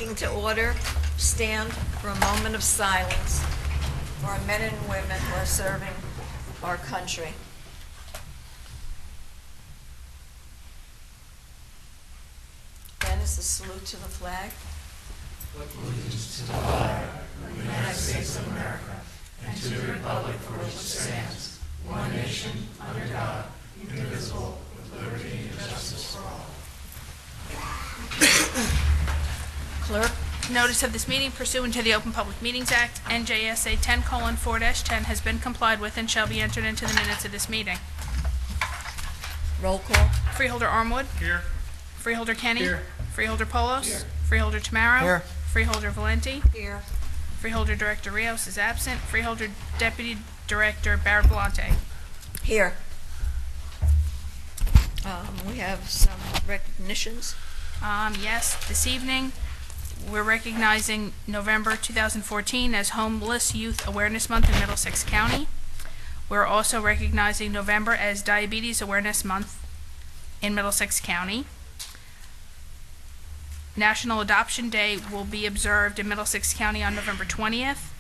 meeting to order. Stand for a moment of silence for our men and women who are serving our country. Then is the salute to the flag. Allegiance to the flag of the United States of America and to the republic for which it stands, one nation, under God, indivisible, with liberty and justice for all. Clerk. Notice of this meeting pursuant to the Open Public Meetings Act, NJSA 10:4-10 has been complied with and shall be entered into the minutes of this meeting. Roll call. Freeholder Armwood. Here. Freeholder Kenny. Here. Freeholder Polos. Here. Freeholder Tamaro. Here. Freeholder Valenti. Here. Freeholder Director Rios is absent. Freeholder Deputy Director Barrett Belante. Here. We have some recognitions. Yes, this evening we're recognizing November 2014 as Homeless Youth Awareness Month in Middlesex County. We're also recognizing November as Diabetes Awareness Month in Middlesex County. National Adoption Day will be observed in Middlesex County on November 20th.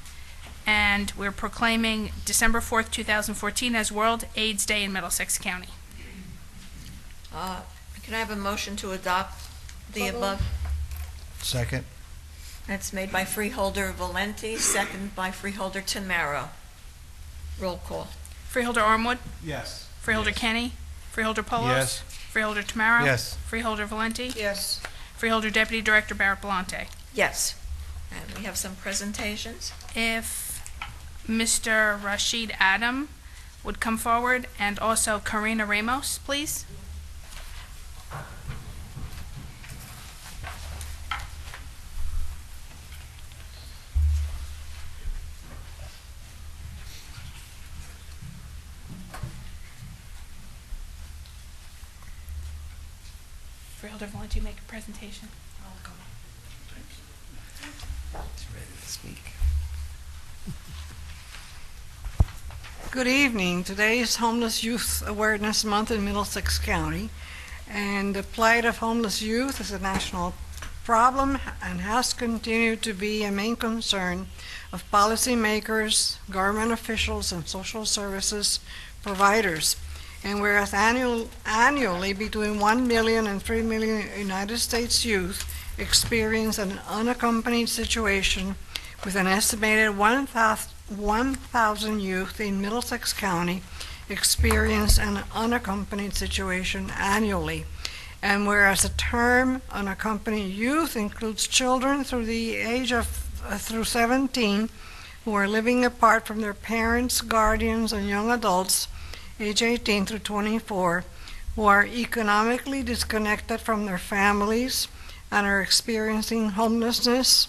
And we're proclaiming December 4th, 2014 as World AIDS Day in Middlesex County. Can I have a motion to adopt the above? Second. That's made by Freeholder Valenti, second by Freeholder Tamaro. Roll call. Freeholder Armwood. Yes. Freeholder Kenny. Freeholder Polos. Yes. Freeholder Tamaro. Yes. Freeholder Valenti. Yes. Freeholder Deputy Director Barrett Belante. Yes. And we have some presentations. If Mr. Rashid Adam would come forward, and also Karina Ramos, please. Freeholder Valenti, make a presentation. Ready to speak. Good evening. Today is Homeless Youth Awareness Month in Middlesex County, and the plight of homeless youth is a national problem and has continued to be a main concern of policymakers, government officials, and social services providers. And whereas annually between 1 million and 3 million United States youth experience an unaccompanied situation, with an estimated 1,000 youth in Middlesex County experience an unaccompanied situation annually. And whereas the term unaccompanied youth includes children through the age of through 17 who are living apart from their parents, guardians, and young adults age 18 through 24 who are economically disconnected from their families and are experiencing homelessness.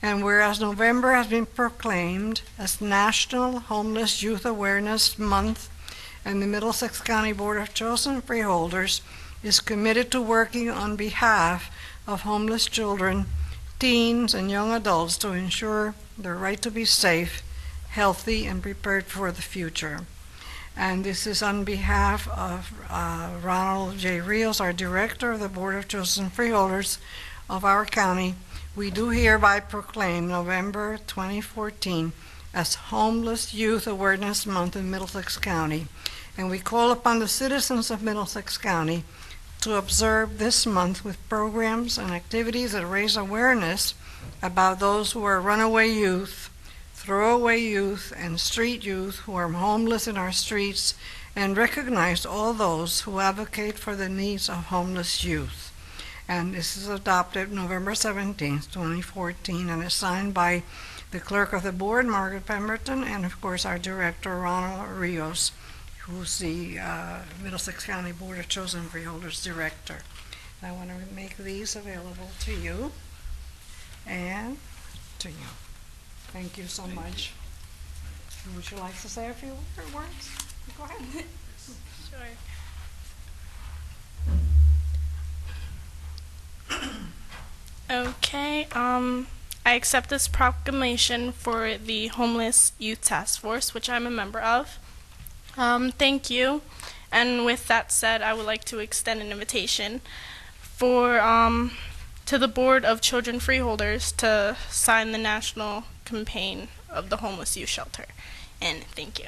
And whereas November has been proclaimed as National Homeless Youth Awareness Month, and the Middlesex County Board of Chosen Freeholders is committed to working on behalf of homeless children, teens, and young adults to ensure their right to be safe, healthy, and prepared for the future. And this is on behalf of Ronald J. Rios, our Director of the Board of Chosen Freeholders of our county. We do hereby proclaim November 2014 as Homeless Youth Awareness Month in Middlesex County. And we call upon the citizens of Middlesex County to observe this month with programs and activities that raise awareness about those who are runaway youth, throwaway youth, and street youth who are homeless in our streets, and recognize all those who advocate for the needs of homeless youth. And this is adopted November 17th, 2014, and is signed by the Clerk of the Board, Margaret Pemberton, and of course our Director, Ronald Rios, who's the Middlesex County Board of Chosen Freeholders Director. I want to make these available to you and to you. Thank you so much. Would you like to say a few words? Go ahead. Sure. Okay, I accept this proclamation for the Homeless Youth Task Force, which I'm a member of. Thank you. And with that said, I would like to extend an invitation for to to the Board of Children Freeholders to sign the national campaign of the homeless youth shelter. And thank you.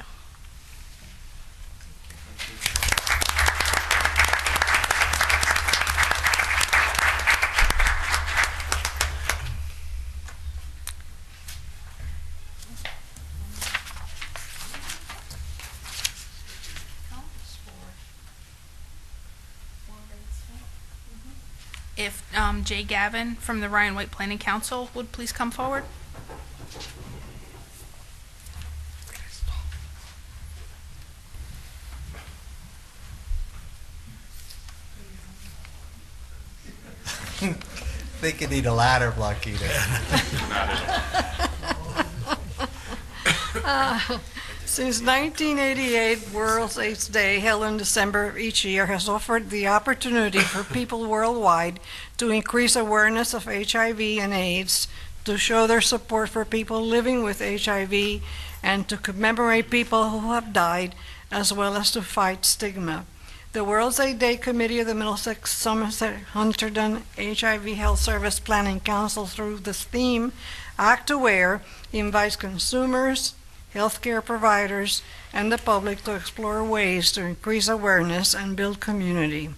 If Jay Gavin from the Ryan White Planning Council would please come forward. Think you need a ladder block either. Since 1988, World AIDS Day, held in December of each year, has offered the opportunity for people worldwide to increase awareness of HIV and AIDS, to show their support for people living with HIV, and to commemorate people who have died, as well as to fight stigma. The World AIDS Day Committee of the Middlesex Somerset Hunterdon HIV Health Service Planning Council, through this theme, Act Aware, invites consumers, healthcare providers, and the public to explore ways to increase awareness and build community.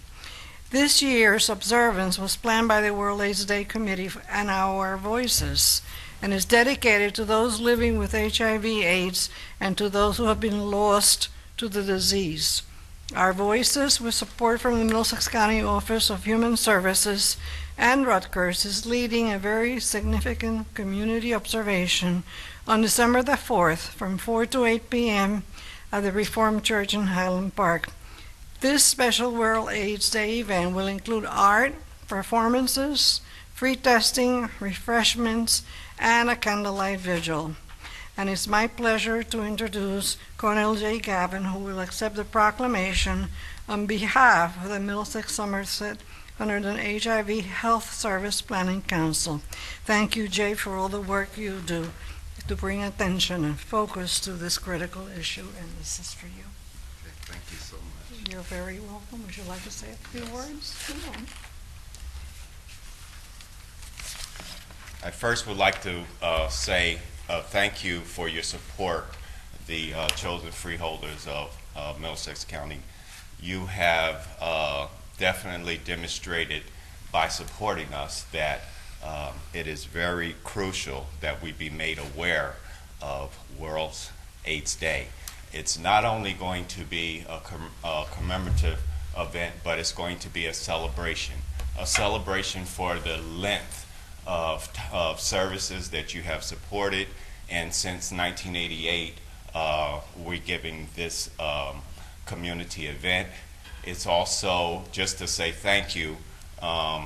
This year's observance was planned by the World AIDS Day Committee and Our Voices, and is dedicated to those living with HIV/AIDS and to those who have been lost to the disease. Our Voices, with support from the Middlesex County Office of Human Services and Rutgers, is leading a very significant community observation on December the 4th from 4 to 8 p.m. at the Reformed Church in Highland Park. This special World AIDS Day event will include art, performances, free testing, refreshments, and a candlelight vigil. And it's my pleasure to introduce Colonel J. Gavin, who will accept the proclamation on behalf of the Middlesex Somerset Hunterdon HIV Health Service Planning Council. Thank you, Jay, for all the work you do to bring attention and focus to this critical issue, and this is for you. Okay, thank you so much. You're very welcome. Would you like to say a few words? Come on. I first would like to say thank you for your support, the chosen freeholders of Middlesex County. You have definitely demonstrated by supporting us that it is very crucial that we be made aware of World AIDS Day. It's not only going to be a commemorative event, but it's going to be a celebration for the length of services that you have supported. And since 1988, we're giving this community event. It's also just to say thank you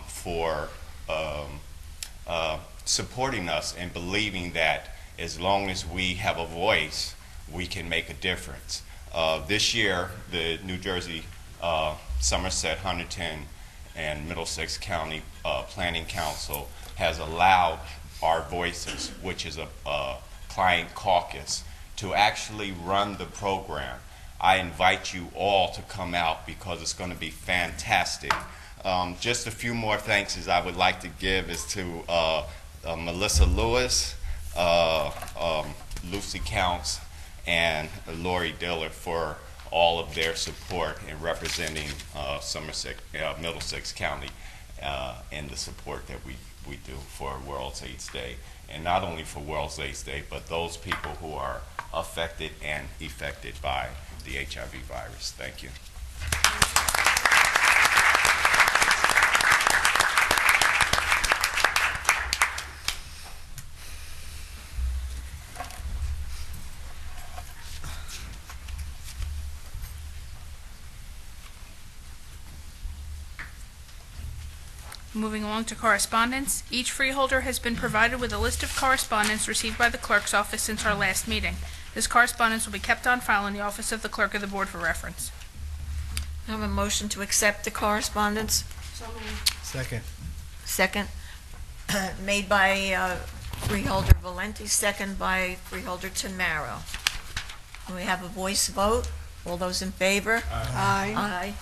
for supporting us and believing that as long as we have a voice, we can make a difference. This year, the New Jersey, Somerset, Hunterdon, and Middlesex County Planning Council has allowed Our Voices, which is a client caucus, to actually run the program. I invite you all to come out because it's going to be fantastic. Just a few more thanks I would like to give is to Melissa Lewis, Lucy Counts, and Lori Diller for all of their support in representing Middlesex County and the support that we do for World AIDS Day. And not only for World AIDS Day, but those people who are affected and affected by the HIV virus. Thank you. Moving along to correspondence, each freeholder has been provided with a list of correspondence received by the clerk's office since our last meeting. This correspondence will be kept on file in the office of the clerk of the board for reference. I have a motion to accept the correspondence. Second. Second, made by Freeholder Valenti, second by Freeholder Tamaro. And we have a voice vote. All those in favor? Aye. Aye.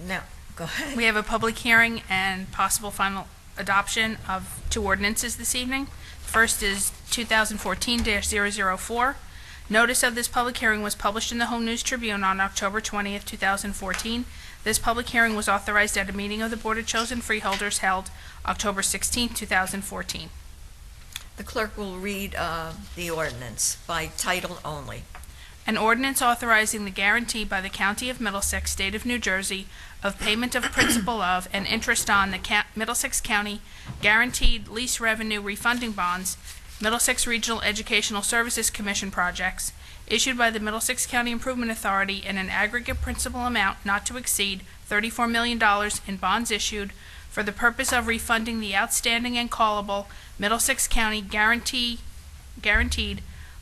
No, go ahead. We have a public hearing and possible final adoption of 2 ordinances this evening. First is 2014-004. Notice of this public hearing was published in the Home News Tribune on October 20th, 2014. This public hearing was authorized at a meeting of the Board of Chosen Freeholders held October 16th, 2014. The clerk will read the ordinance by title only. An ordinance authorizing the guarantee by the County of Middlesex, State of New Jersey, of payment of principal of and interest on the Middlesex County Guaranteed Lease Revenue Refunding Bonds, Middlesex Regional Educational Services Commission projects, issued by the Middlesex County Improvement Authority in an aggregate principal amount not to exceed $34 million in bonds issued for the purpose of refunding the outstanding and callable Middlesex County Guaranteed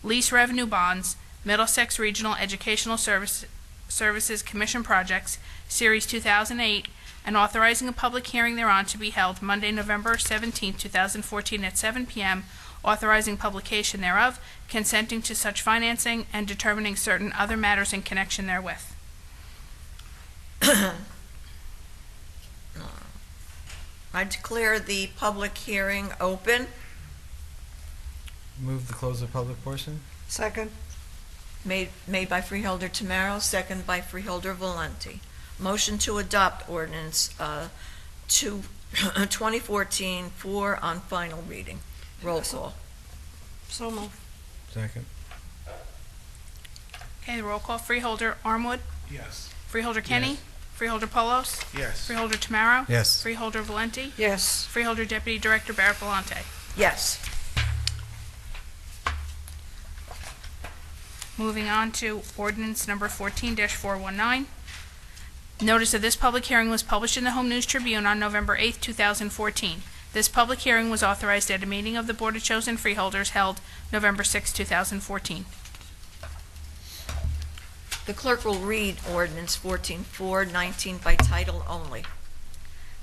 Lease Revenue Bonds, Middlesex Regional Educational Services Commission projects, Series 2008, and authorizing a public hearing thereon to be held Monday, November 17, 2014 at 7 p.m., authorizing publication thereof, consenting to such financing, and determining certain other matters in connection therewith. I declare the public hearing open. Move to close the public portion? Second. Made by Freeholder Tamaro, second by Freeholder Valenti. Motion to adopt ordinance 2014-4 on final reading. Roll call. So moved. Second. Okay, the roll call. Freeholder Armwood, Yes. Freeholder Kenny, Yes. Freeholder Polos, Yes. Freeholder Tamaro, Yes. Freeholder Valenti, Yes. Freeholder Deputy Director Barrett Belante. Yes. Moving on to ordinance number 14-419. Notice of this public hearing was published in the Home News Tribune on November 8, 2014. This public hearing was authorized at a meeting of the Board of Chosen Freeholders held November 6, 2014. The clerk will read ordinance 14-419 by title only.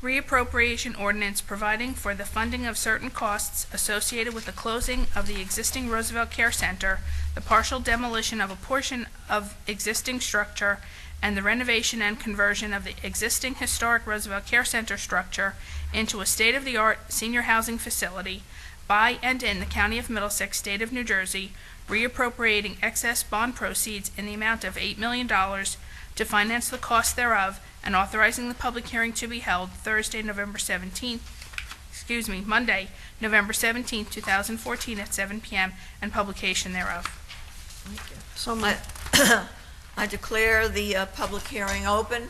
Reappropriation ordinance providing for the funding of certain costs associated with the closing of the existing Roosevelt Care Center, the partial demolition of a portion of existing structure, and the renovation and conversion of the existing historic Roosevelt Care Center structure into a state-of-the-art senior housing facility by and in the County of Middlesex, State of New Jersey, reappropriating excess bond proceeds in the amount of $8 million to finance the cost thereof, and authorizing the public hearing to be held Monday, November 17, 2014 at 7 p.m. and publication thereof. So moved. I declare the public hearing open.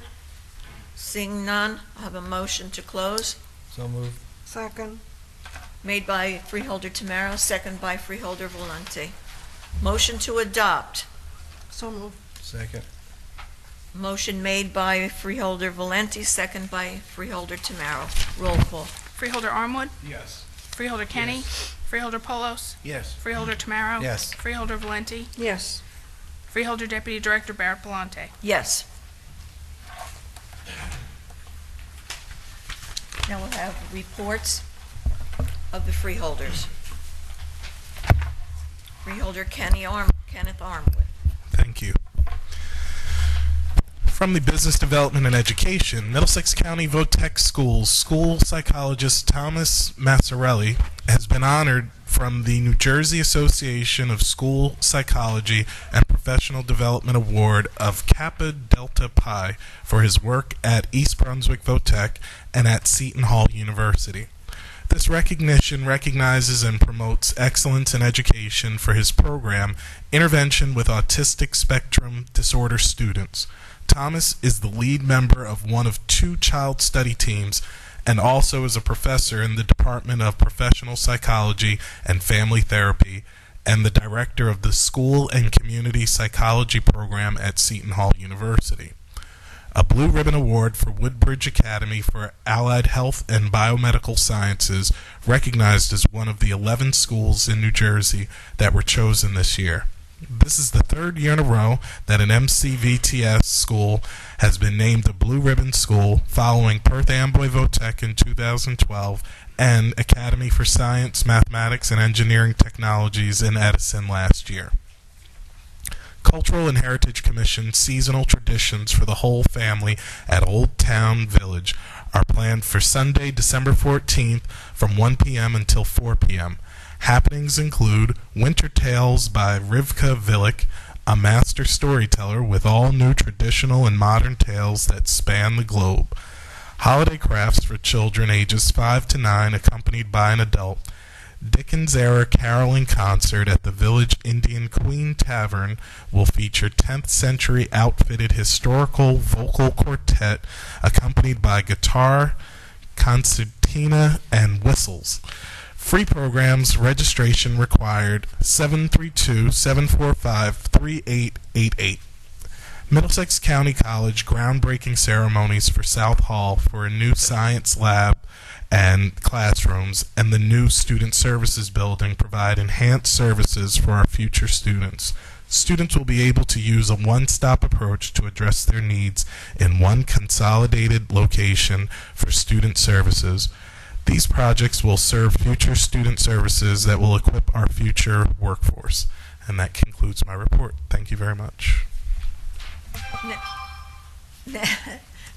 Seeing none, I have a motion to close. So moved. Second. Made by Freeholder Tamaro, second by Freeholder Valenti. Motion to adopt. So moved. Second. Motion made by Freeholder Valenti, second by Freeholder Tamaro. Roll call. Freeholder Armwood, Yes. Freeholder Kenny, Freeholder Polos, Yes. Freeholder Tamaro, Yes. Freeholder Valenti, Yes. Freeholder Deputy Director Barrett Belante. Yes. Now we'll have reports of the freeholders. Freeholder Kenneth Armwood. Thank you. From the Business Development and Education, Middlesex County Votech Schools school psychologist Thomas Massarelli has been honored from the New Jersey Association of School Psychology and Professional Development Award of Kappa Delta Pi for his work at East Brunswick Votech and at Seton Hall University. This recognition recognizes and promotes excellence in education for his program, Intervention with Autistic Spectrum Disorder Students. Thomas is the lead member of one of 2 child study teams and also is a professor in the Department of Professional Psychology and Family Therapy and the director of the School and Community Psychology program at Seton Hall University. A Blue Ribbon Award for Woodbridge Academy for Allied Health and Biomedical Sciences, recognized as one of the 11 schools in New Jersey that were chosen this year. This is the 3rd year in a row that an MCVTS school has been named a Blue Ribbon School, following Perth Amboy Votech in 2012 and Academy for Science, Mathematics, and Engineering Technologies in Edison last year. Cultural and Heritage Commission seasonal traditions for the whole family at Old Town Village are planned for Sunday, December 14th from 1 p.m. until 4 p.m. Happenings include Winter Tales by Rivka Villick, a master storyteller with all new traditional and modern tales that span the globe. Holiday crafts for children ages 5 to 9 accompanied by an adult. Dickens-era caroling concert at the Village Indian Queen Tavern will feature 10th century outfitted historical vocal quartet accompanied by guitar, concertina, and whistles. Free programs, registration required, 732-745-3888. Middlesex County College groundbreaking ceremonies for South Hall for a new science lab and classrooms, and the new Student Services Building provide enhanced services for our future students. Students will be able to use a one-stop approach to address their needs in one consolidated location for student services. These projects will serve future student services that will equip our future workforce. And that concludes my report. Thank you very much.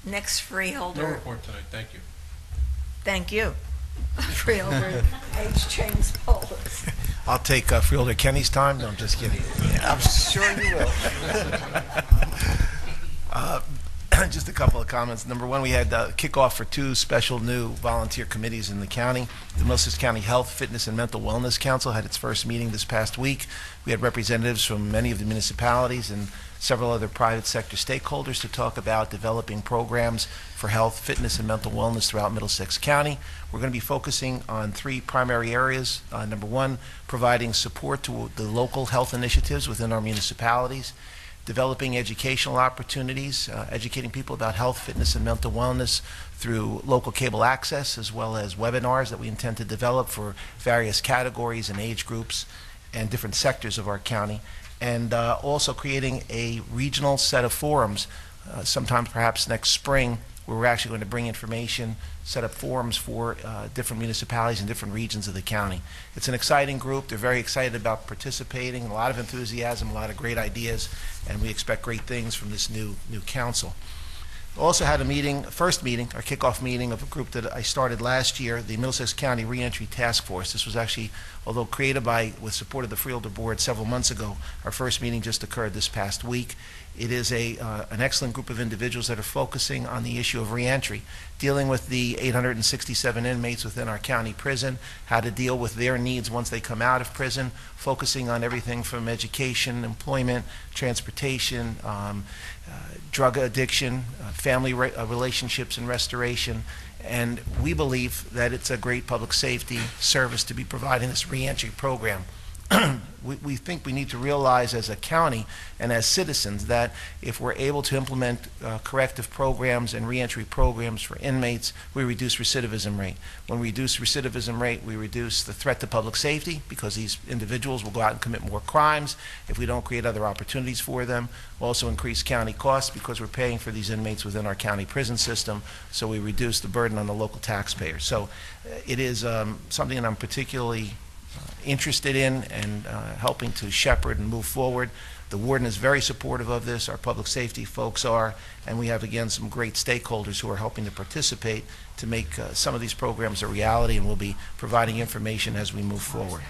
Next freeholder. No report tonight, thank you. Thank you. Freeholder H. James Polis. I'll take Freeholder Kenny's time. No, I'm just kidding. I'm sure you will. Just a couple of comments. Number one, we had kickoff for 2 special new volunteer committees in the county. The Middlesex County Health, Fitness, and Mental Wellness Council had its first meeting this past week. We had representatives from many of the municipalities and several other private sector stakeholders to talk about developing programs for health, fitness, and mental wellness throughout Middlesex County. We're going to be focusing on 3 primary areas. Number one, providing support to the local health initiatives within our municipalities, developing educational opportunities, educating people about health, fitness, and mental wellness through local cable access, as well as webinars that we intend to develop for various categories and age groups and different sectors of our county, and also creating a regional set of forums, sometime perhaps next spring, where we're actually going to bring information, set up forums for different municipalities and different regions of the county. It's an exciting group. They're very excited about participating, a lot of enthusiasm, a lot of great ideas, and we expect great things from this new council. We also had a meeting, first meeting, our kickoff meeting of a group that I started last year, the Middlesex County Reentry Task Force. This was actually, although created with support of the Freeholder Board several months ago, our first meeting just occurred this past week. It is an excellent group of individuals that are focusing on the issue of reentry, dealing with the 867 inmates within our county prison, how to deal with their needs once they come out of prison, focusing on everything from education, employment, transportation, drug addiction, family relationships and restoration. And we believe that it's a great public safety service to be providing this reentry program. We think we need to realize as a county and as citizens that if we're able to implement corrective programs and reentry programs for inmates, we reduce recidivism rate. When we reduce recidivism rate, we reduce the threat to public safety, because these individuals will go out and commit more crimes if we don't create other opportunities for them. We'll also increase county costs because we're paying for these inmates within our county prison system, so we reduce the burden on the local taxpayers. So it is something that I'm particularly interested in and helping to shepherd and move forward. The warden is very supportive of this, our public safety folks are, and we have, again, some great stakeholders who are helping to participate to make some of these programs a reality, and we'll be providing information as we move forward.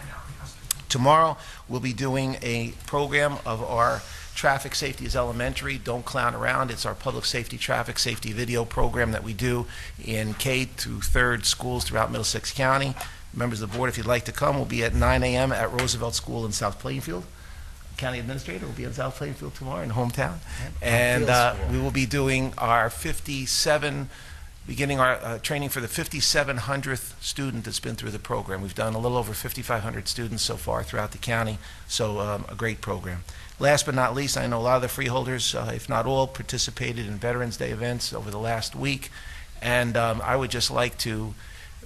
Tomorrow, we'll be doing a program of our Traffic Safety is Elementary, Don't Clown Around. It's our public safety, traffic safety video program that we do in K through 3rd schools throughout Middlesex County. Members of the board, if you'd like to come, we'll be at 9 a.m. at Roosevelt School in South Plainfield. County Administrator will be in South Plainfield tomorrow in hometown. And we will be doing our beginning our training for the 5,700th student that's been through the program. We've done a little over 5,500 students so far throughout the county, so a great program. Last but not least, I know a lot of the freeholders, if not all, participated in Veterans Day events over the last week, and I would just like to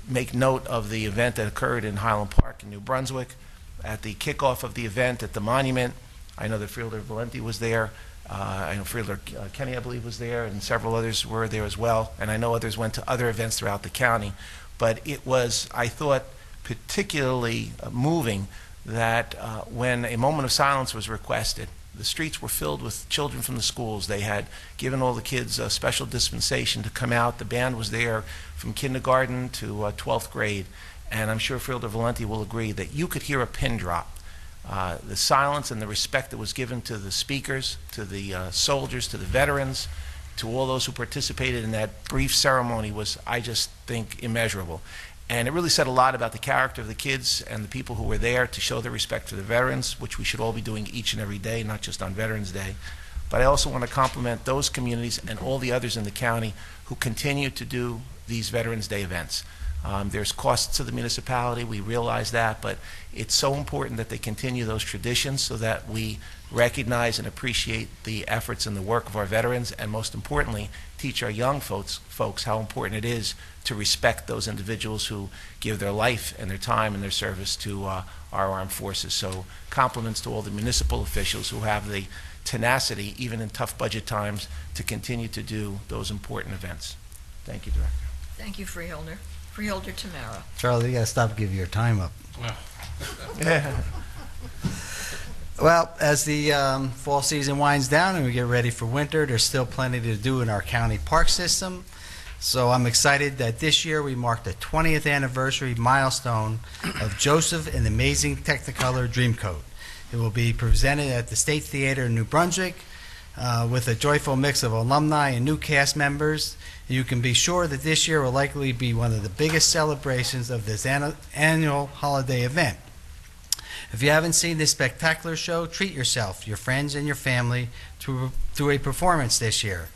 make note of the event that occurred in Highland Park in New Brunswick. At the kickoff of the event at the monument, I know that Freeholder Valenti was there. I know Freeholder Kenny, I believe, was there, and several others were there as well. And I know others went to other events throughout the county. But it was, I thought, particularly moving that when a moment of silence was requested The streets were filled with children from the schools. They had given all the kids a special dispensation to come out. The band was there from kindergarten to 12th grade. And I'm sure Freeholder Valenti will agree that you could hear a pin drop. The silence and the respect that was given to the speakers, to the soldiers, to the veterans, to all those who participated in that brief ceremony was, I just think, immeasurable. And it really said a lot about the character of the kids and the people who were there to show their respect for the veterans, which we should all be doing each and every day, not just on Veterans Day. But I also want to compliment those communities and all the others in the county who continue to do these Veterans Day events. There's costs to the municipality, we realize that, but it's so important that they continue those traditions so that we recognize and appreciate the efforts and the work of our veterans, and most importantly, teach our young folks how important it is to respect those individuals who give their life and their time and their service to our armed forces. So compliments to all the municipal officials who have the tenacity, even in tough budget times, to continue to do those important events. Thank you, Director. Thank you, Freeholder. Freeholder Tamara. Charlie, you gotta stop giving your time up. Yeah. Well, as the fall season winds down and we get ready for winter, there's still plenty to do in our county park system. So I'm excited that this year we mark the 20th anniversary milestone of Joseph and the Amazing Technicolor Dreamcoat. It will be presented at the State Theater in New Brunswick with a joyful mix of alumni and new cast members. You can be sure that this year will likely be one of the biggest celebrations of this annual holiday event. If you haven't seen this spectacular show, treat yourself, your friends, and your family to a performance this year.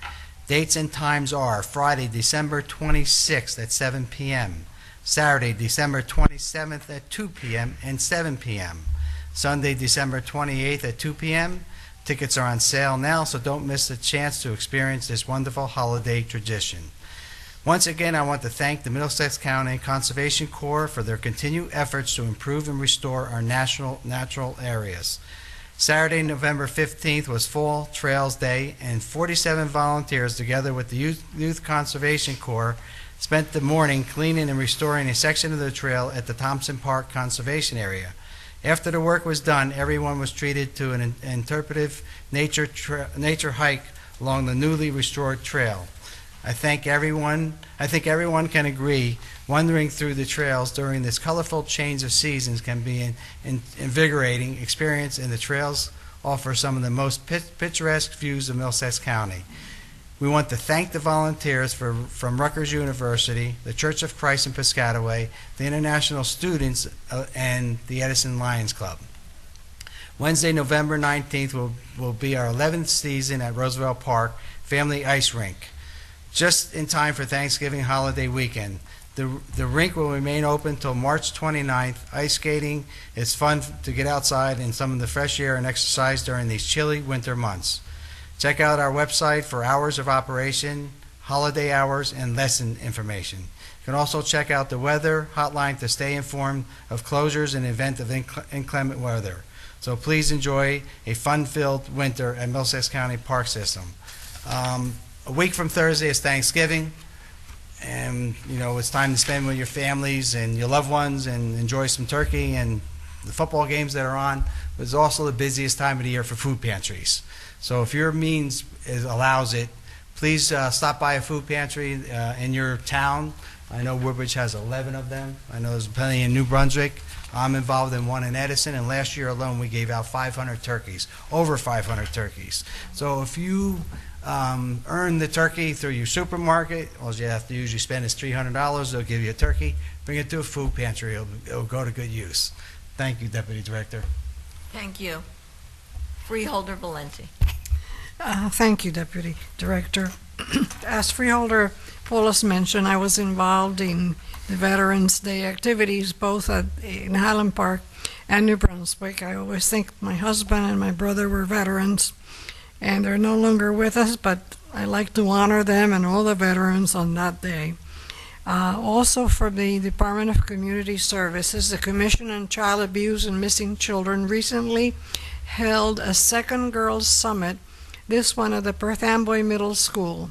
Dates and times are Friday, December 26th at 7 p.m., Saturday, December 27th at 2 p.m. and 7 p.m., Sunday, December 28th at 2 p.m. Tickets are on sale now, so don't miss the chance to experience this wonderful holiday tradition. Once again, I want to thank the Middlesex County Conservation Corps for their continued efforts to improve and restore our natural areas. Saturday, November 15th was Fall Trails Day, and 47 volunteers, together with the Youth Conservation Corps, spent the morning cleaning and restoring a section of the trail at the Thompson Park Conservation Area. After the work was done, everyone was treated to an interpretive nature hike along the newly restored trail. I think everyone can agree wandering through the trails during this colorful change of seasons can be an invigorating experience, and the trails offer some of the most picturesque views of Middlesex County. We want to thank the volunteers from Rutgers University, the Church of Christ in Piscataway, the international students, and the Edison Lions Club. Wednesday, November 19th will be our 11th season at Roosevelt Park Family Ice Rink, just in time for Thanksgiving holiday weekend. The rink will remain open till March 29th. Ice skating is fun to get outside in some of the fresh air and exercise during these chilly winter months. Check out our website for hours of operation, holiday hours, and lesson information. You can also check out the weather hotline to stay informed of closures in the event of inclement weather. So please enjoy a fun-filled winter at Middlesex County Park System. A week from Thursday is Thanksgiving, and it's time to spend with your families and your loved ones and enjoy some turkey and the football games that are on. But it's also the busiest time of the year for food pantries. So if your means allows it, please stop by a food pantry in your town. I know Woodbridge has 11 of them. I know there's plenty in New Brunswick. I'm involved in one in Edison, and last year alone we gave out 500 turkeys, over 500 turkeys. So if you earn the turkey through your supermarket, all you have to usually spend is $300. They'll give you a turkey. Bring it to a food pantry. It'll go to good use. Thank you, Deputy Director. Thank you. Freeholder Valenti. Thank you, Deputy Director. As Freeholder Paulus mentioned, I was involved in the Veterans Day activities both in Highland Park and New Brunswick. I always think my husband and my brother were veterans, and they're no longer with us, but I like to honor them and all the veterans on that day. Also, from the Department of Community Services, the Commission on Child Abuse and Missing Children recently held a second Girls Summit, this one at the Perth Amboy Middle School.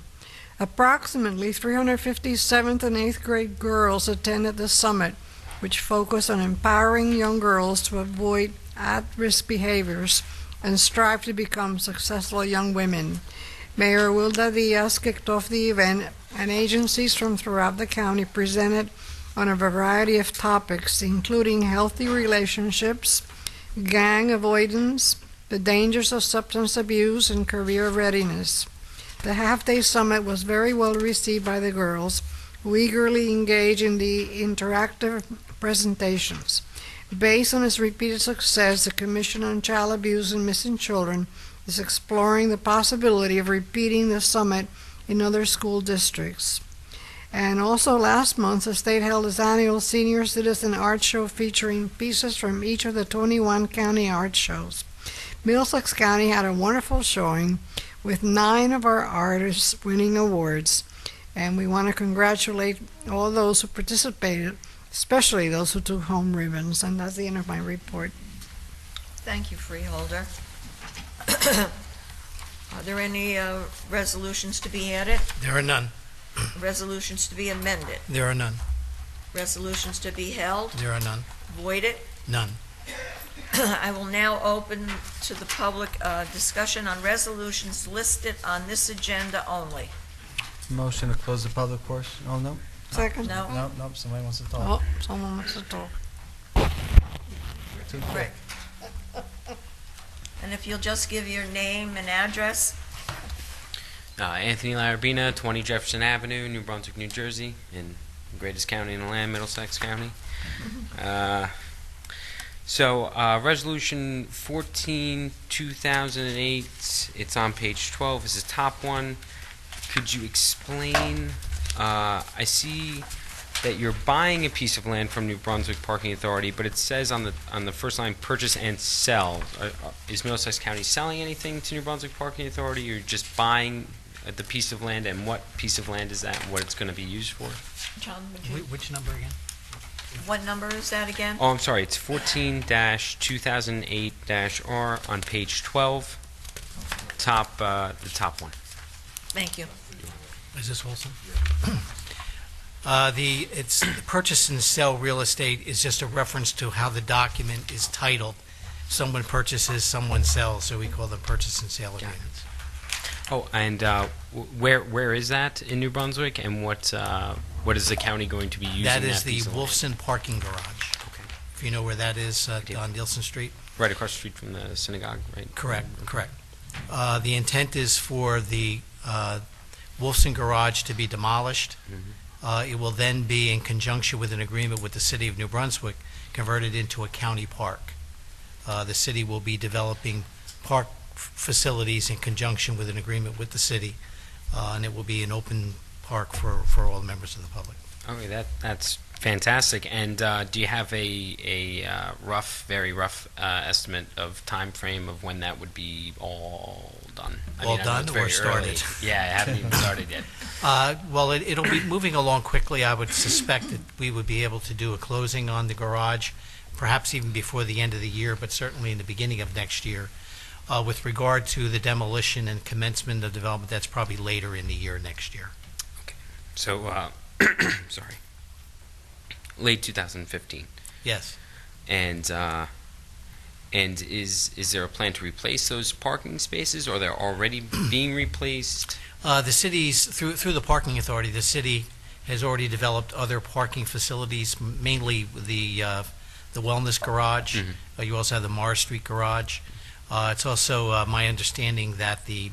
Approximately 350 7th and 8th grade girls attended the summit, which focused on empowering young girls to avoid at-risk behaviors and strive to become successful young women. Mayor Wilda Diaz kicked off the event, and agencies from throughout the county presented on a variety of topics, including healthy relationships, gang avoidance, the dangers of substance abuse, and career readiness. The half-day summit was very well received by the girls, who eagerly engaged in the interactive presentations. Based on its repeated success, the Commission on Child Abuse and Missing Children is exploring the possibility of repeating the summit in other school districts. And also last month, the state held its annual Senior Citizen Art Show featuring pieces from each of the 21 county art shows. Middlesex County had a wonderful showing with 9 of our artists winning awards, and we want to congratulate all those who participated, especially those who took home ribbons. And that's the end of my report. Thank you, Freeholder. Are there any resolutions to be added? There are none. Resolutions to be amended? There are none. Resolutions to be held? There are none. Voided? None. I will now open to the public discussion on resolutions listed on this agenda only. Motion to close the public portion. Oh, no. Second? No? No, somebody wants to talk. Oh, someone wants to talk. Too quick. And if you'll just give your name and address. Anthony Larabina, 20 Jefferson Avenue, New Brunswick, New Jersey, in the greatest county in the land, Middlesex County. Resolution 14, 2008, it's on page 12, is the top one. Could you explain, I see that you're buying a piece of land from New Brunswick Parking Authority, but it says on the first line, purchase and sell. Is Middlesex County selling anything to New Brunswick Parking Authority, or just buying the piece of land, and what piece of land is that, and what it's going to be used for? John, would you? Which number again? What number is that again? Oh, I'm sorry, it's 14-2008-R on page 12, the top one. Thank you. Is this Wilson? It's the purchase and sell real estate is just a reference to how the document is titled. Someone purchases, someone sells, so we call them purchase and sale agreements. Oh, and where is that in New Brunswick, and what is the county going to be using That is piece the of land? Wolfson Parking Garage. Okay. If you know where that is, on Nielsen Street. Right across the street from the synagogue, right? Correct. The intent is for the Wolfson Garage to be demolished. It will then be, in conjunction with an agreement with the city of New Brunswick, converted into a county park. The city will be developing park facilities in conjunction with an agreement with the city, and it will be an open park for all members of the public. Okay, that's fantastic. And do you have a very rough estimate of time frame of when that would be all done? I know Done it's or very started? early. Yeah, I haven't even started yet. Well, it'll be moving along quickly. I would suspect that we would be able to do a closing on the garage, perhaps even before the end of the year, but certainly in the beginning of next year. With regard to the demolition and commencement of development, that's probably later in the year next year. Okay. So, sorry. Late 2015. Yes. And is there a plan to replace those parking spaces, or they're already being replaced? The city's, through the parking authority, the city has already developed other parking facilities, mainly the wellness garage. You also have the Mars Street garage. It's also my understanding that the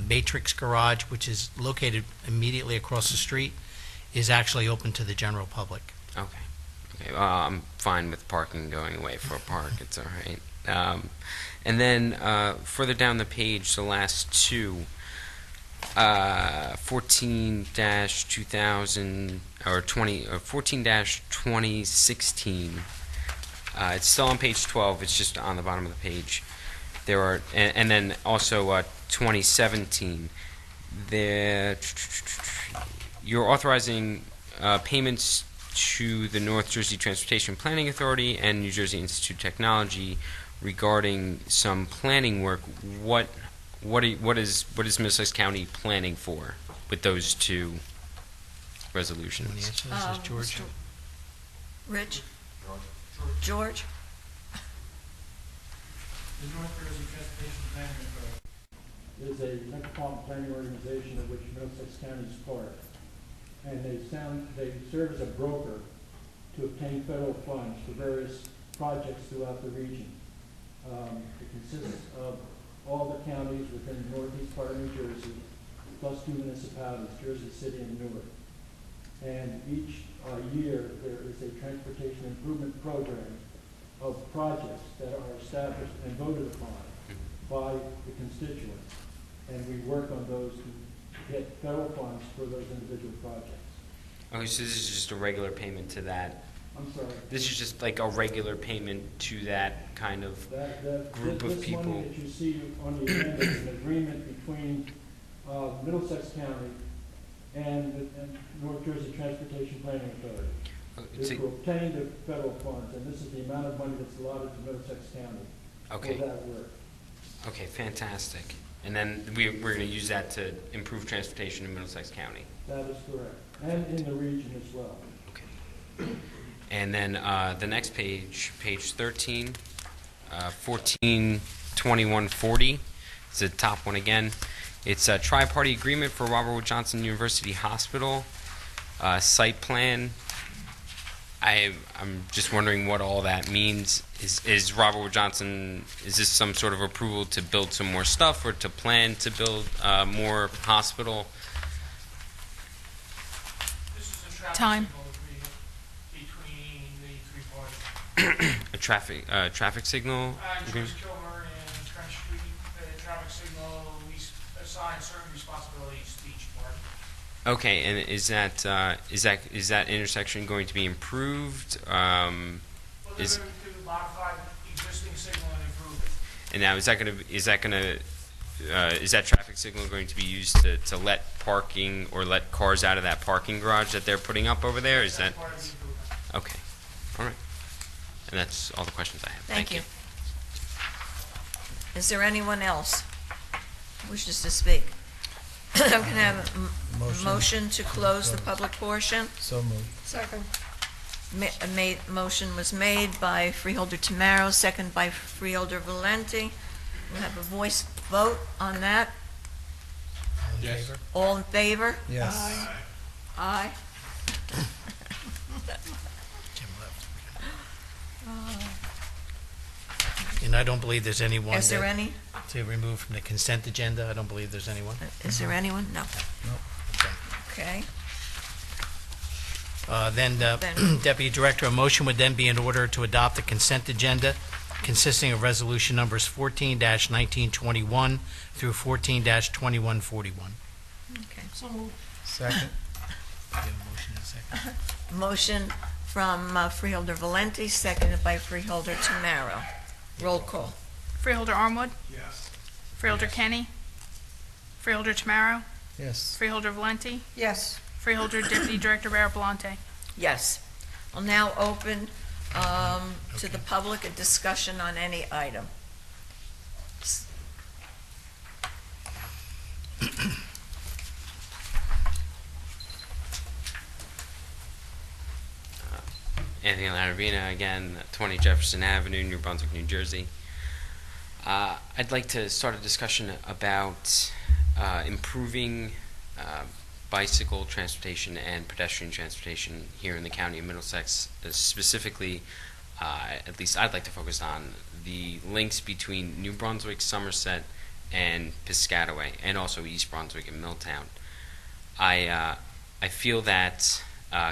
Matrix garage, which is located immediately across the street, is actually open to the general public. Okay. I'm fine with parking going away for a park. It's all right. And then further down the page, the last two, 14-2000 or 14-2016. It's still on page 12. It's just on the bottom of the page. There are, and then also 2017. You're authorizing payments to the North Jersey Transportation Planning Authority and New Jersey Institute of Technology regarding some planning work. What is Middlesex County planning for with those two resolutions? This is George. Mr. Rich? George? The North Jersey Transportation Planning Authority is a metropolitan planning organization of which Middlesex County is part. And they serve as a broker to obtain federal funds for various projects throughout the region. It consists of all the counties within the northeast part of New Jersey, plus 2 municipalities, Jersey City and Newark. And each year there is a transportation improvement program of projects that are established and voted upon by the constituents. And we work on those to get federal funds for those individual projects. Okay, so this is just a regular payment to that. I'm sorry. This is just like a regular payment to that kind of group of people. This money that you see on the agenda is an agreement between Middlesex County and North Jersey Transportation Planning Authority. It's to obtain the federal funds, and this is the amount of money that's allotted to Middlesex County for that work. Okay, fantastic. And then we're going to use that to improve transportation in Middlesex County. That is correct, and in the region as well. Okay. And then the next page, page 13, 142140. It's the top one again. It's a tri-party agreement for Robert Wood Johnson University Hospital site plan. I'm just wondering what all that means. Is Robert Wood Johnson, is this some sort of approval to build some more stuff or to plan to build more hospital? This is a traffic Time. signal agreement between the 3 parties. A traffic signal agreement? Joyce Kilmer and Trent Street, the traffic signal, we assign certain responsibilities to each party. Okay, and is that intersection going to be improved? Well, they're going to modify the existing signal and improve it. And now is that traffic signal going to be used to let parking or let cars out of that parking garage that they're putting up over there? Is that Part of the improvement. okay? All right, and that's all the questions I have. Thank you. Is there anyone else who wishes to speak? I'm going to have a motion to close the public portion. So moved. Second. Motion was made by Freeholder Tamaro, second by Freeholder Valenti. We'll have a voice vote on that. Yes. All in favor? Yes. Aye. And I don't believe there's anyone Is there any? to remove from the consent agenda. I don't believe there's anyone. Is there anyone? No. Okay. Then, Deputy Director, a motion would then be in order to adopt the consent agenda consisting of resolution numbers 14-1921 through 14-2141. Okay. Second. Motion from Freeholder Valenti, seconded by Freeholder Tamaro. Roll call. Freeholder Armwood, Yes. Freeholder Kenny, Freeholder Tamaro, Yes. Freeholder Valenti, Yes. Freeholder Deputy Director Barabalante. Yes. I'll now open to the public a discussion on any item. Anthony Larabina again, 20 Jefferson Avenue, New Brunswick, New Jersey. I'd like to start a discussion about improving bicycle transportation and pedestrian transportation here in the county of Middlesex. Specifically, at least I'd like to focus on the links between New Brunswick, Somerset, and Piscataway, and also East Brunswick and Milltown. I feel that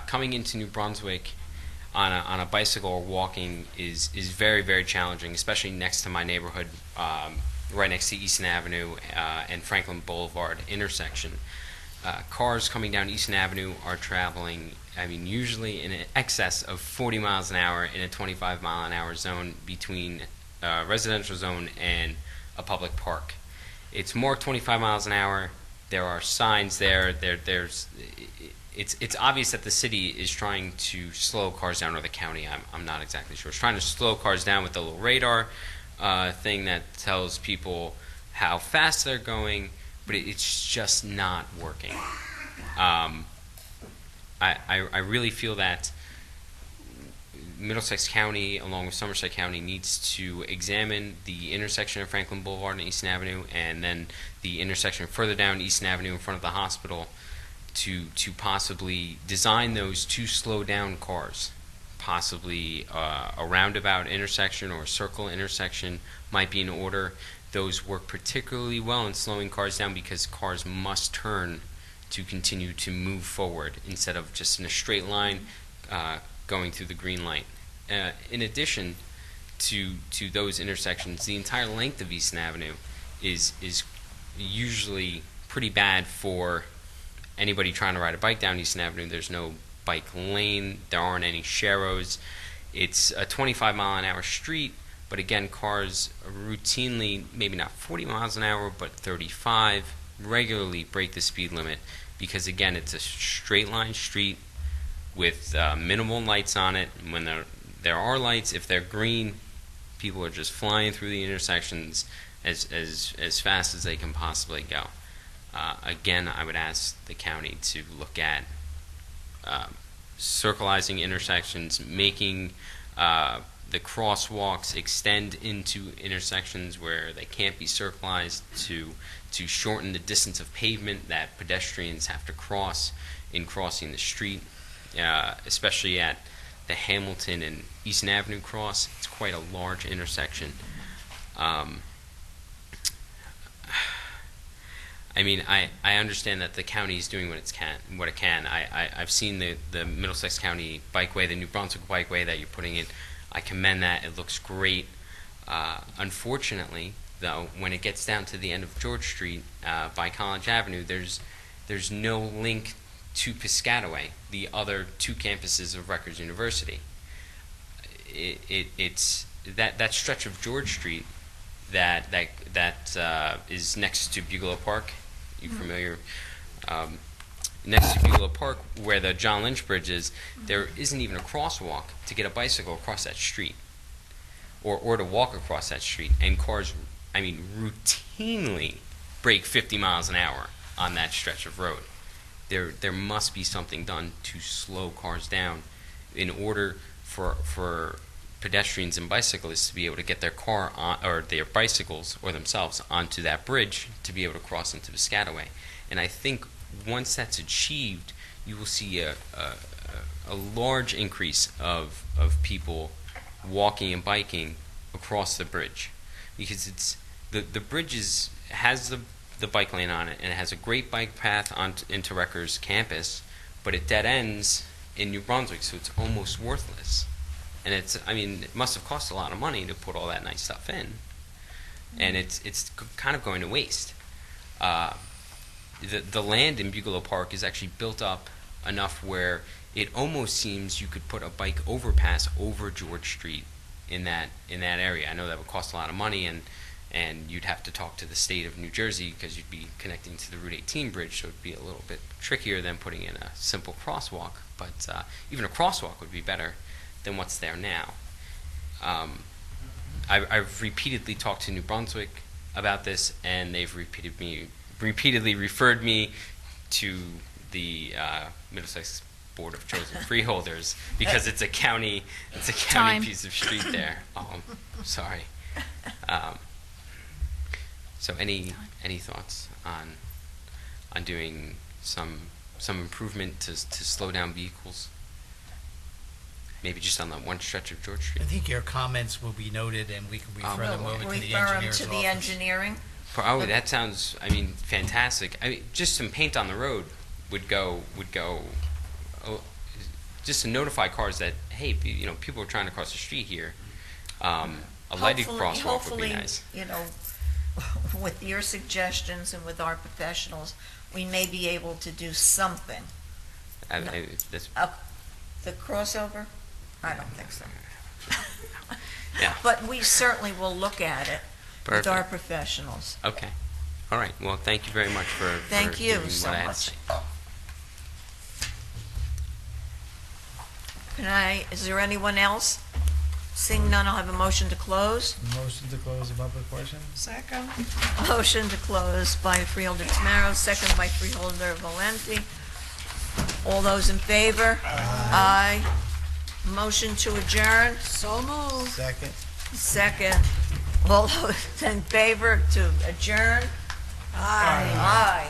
coming into New Brunswick on a bicycle or walking is very, very challenging, especially next to my neighborhood, right next to Easton Avenue and Franklin Boulevard intersection. Cars coming down Easton Avenue are traveling, usually in excess of 40 miles an hour in a 25 mile an hour zone between a residential zone and a public park. It's more 25 miles an hour. There are signs there. It's obvious that the city is trying to slow cars down, or the county. I'm not exactly sure. It's trying to slow cars down with the little radar thing that tells people how fast they're going, but it's just not working. I really feel that Middlesex County, along with Somerset County, needs to examine the intersection of Franklin Boulevard and Easton Avenue, and then the intersection further down Easton Avenue in front of the hospital, to possibly design those to slow down cars. Possibly a roundabout intersection or a circle intersection might be in order. Those work particularly well in slowing cars down because cars must turn to continue to move forward instead of just in a straight line going through the green light. In addition to those intersections, the entire length of Easton Avenue is usually pretty bad for anybody trying to ride a bike down Easton Avenue. There's no bike lane, there aren't any sharrows. It's a 25-mile-an-hour street, but again, cars routinely, maybe not 40 miles an hour, but 35, regularly break the speed limit because, again, it's a straight line street with minimal lights on it. When there are lights, if they're green, people are just flying through the intersections as fast as they can possibly go. Again, I would ask the county to look at circularizing intersections, making the crosswalks extend into intersections where they can't be circularized to shorten the distance of pavement that pedestrians have to cross in crossing the street, especially at the Hamilton and Easton Avenue cross. It's quite a large intersection. I mean, I understand that the county is doing what it can. I've seen the Middlesex County Bikeway, the New Brunswick Bikeway that you're putting in. I commend that. It looks great. Unfortunately, though, when it gets down to the end of George Street by College Avenue, there's no link to Piscataway, the other two campuses of Rutgers University. It's that stretch of George Street that is next to Bugalo Park. You familiar? Next to Bugalo Park, where the John Lynch Bridge is, there isn't even a crosswalk to get a bicycle across that street, or to walk across that street. And cars, I mean, routinely break 50 miles an hour on that stretch of road. There must be something done to slow cars down in order for pedestrians and bicyclists to be able to get their car on, or their bicycles or themselves onto that bridge to be able to cross into Piscataway. And I think once that's achieved, you will see a large increase of people walking and biking across the bridge, because it's the bridge has the bike lane on it, and it has a great bike path into Rutgers campus, but it dead ends in New Brunswick, so it's almost worthless. And it must have cost a lot of money to put all that nice stuff in, and it's kind of going to waste. The land in Bugalo Park is actually built up enough where it almost seems you could put a bike overpass over George Street in that area. I know that would cost a lot of money, and you'd have to talk to the state of New Jersey because you'd be connecting to the Route 18 bridge, so it'd be a little bit trickier than putting in a simple crosswalk. But even a crosswalk would be better than what's there now. I've repeatedly talked to New Brunswick about this, and they've repeatedly referred me to the Middlesex Board of Chosen Freeholders because it's a county piece of street there. Oh, I'm sorry. So any thoughts on doing some improvement to slow down vehicles? Maybe just on that one stretch of George Street. I think your comments will be noted, and we can refer them over to the Refer them engineer's to the office. engineering. Oh, that sounds, fantastic. Just some paint on the road would go, just to notify cars that, hey, people are trying to cross the street here. A lighted crosswalk would be nice. Hopefully, with your suggestions and with our professionals, we may be able to do something. The crossover? I don't think so. Yeah. But we certainly will look at it with our Perfect. professionals. Okay. All right. Well, thank you very much for Thank you giving so what I had to much. say. Is there anyone else? Seeing none, I'll have a motion to close. Motion to close the public portion? Second. Motion to close by Freeholder Tamaro, second by Freeholder Valenti. All those in favor? Aye. Motion to adjourn, So moved. Second. second. All those in favor to adjourn? Aye. Aye.